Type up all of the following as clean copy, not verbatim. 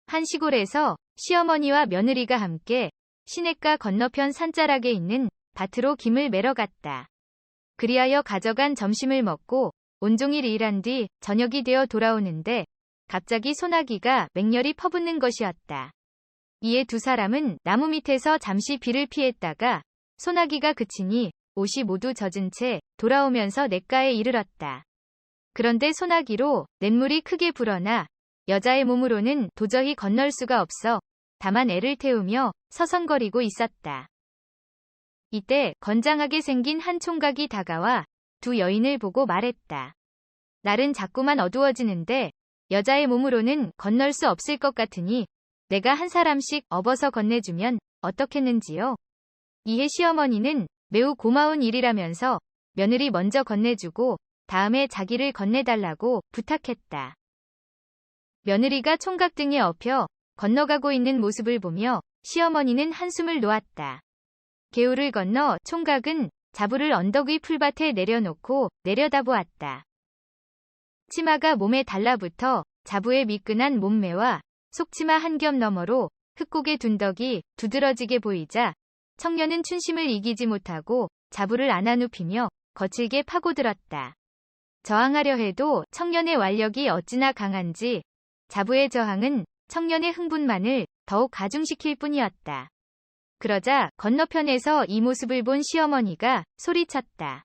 한 시골에서 시어머니와 며느리가 함께 시냇가 건너편 산자락에 있는 밭으로 김을 매러 갔다. 그리하여 가져간 점심을 먹고 온종일 일한 뒤 저녁이 되어 돌아오는데 갑자기 소나기가 맹렬히 퍼붓는 것이었다. 이에 두 사람은 나무 밑에서 잠시 비를 피했다가 소나기가 그치니 옷이 모두 젖은 채 돌아오면서 냇가에 이르렀다. 그런데 소나기로 냇물이 크게 불어나 여자의 몸으로는 도저히 건널 수가 없어 다만 애를 태우며 서성거리고 있었다. 이때 건장하게 생긴 한 총각이 다가와 두 여인을 보고 말했다. 날은 자꾸만 어두워지는데 여자의 몸으로는 건널 수 없을 것 같으니 내가 한 사람씩 업어서 건네주면 어떻겠는지요? 이에 시어머니는 매우 고마운 일이라면서 며느리 먼저 건네주고 다음에 자기를 건네달라고 부탁했다. 며느리가 총각 등에 업혀 건너가고 있는 모습을 보며 시어머니는 한숨을 놓았다. 개울을 건너 총각은 자부를 언덕 위 풀밭에 내려놓고 내려다보았다. 치마가 몸에 달라붙어 자부의 미끈한 몸매와 속치마 한 겹 너머로 흑고개 둔덕이 두드러지게 보이자 청년은 춘심을 이기지 못하고 자부를 안아눕히며 거칠게 파고들었다. 저항하려 해도 청년의 완력이 어찌나 강한지 자부의 저항은 청년의 흥분만을 더욱 가중시킬 뿐이었다. 그러자 건너편에서 이 모습을 본 시어머니가 소리쳤다.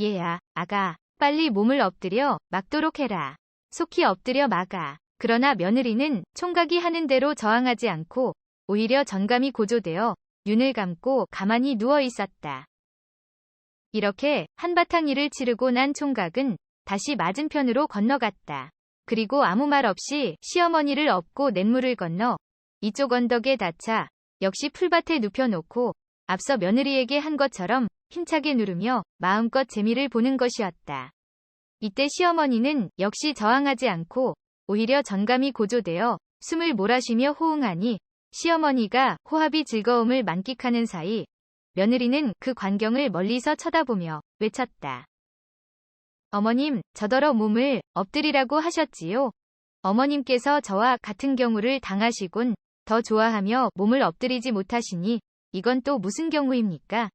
얘야, 아가, 빨리 몸을 엎드려 막도록 해라. 속히 엎드려 막아. 그러나 며느리는 총각이 하는 대로 저항하지 않고 오히려 전감이 고조되어 눈을 감고 가만히 누워 있었다. 이렇게 한바탕 일을 치르고 난 총각은 다시 맞은편으로 건너갔다. 그리고 아무 말 없이 시어머니를 업고 냇물을 건너 이쪽 언덕에 닿자 역시 풀밭에 눕혀놓고 앞서 며느리에게 한 것처럼 힘차게 누르며 마음껏 재미를 보는 것이었다. 이때 시어머니는 역시 저항하지 않고 오히려 전감이 고조되어 숨을 몰아쉬며 호응하니 시어머니가 호합이 즐거움을 만끽하는 사이 며느리는 그 광경을 멀리서 쳐다보며 외쳤다. 어머님, 저더러 몸을 엎드리라고 하셨지요? 어머님께서 저와 같은 경우를 당하시곤 더 좋아하며 몸을 엎드리지 못하시니 이건 또 무슨 경우입니까?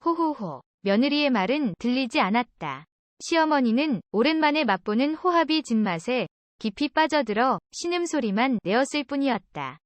호호호. 며느리의 말은 들리지 않았다. 시어머니는 오랜만에 맛보는 호합이 진맛에 깊이 빠져들어 신음소리만 내었을 뿐이었다.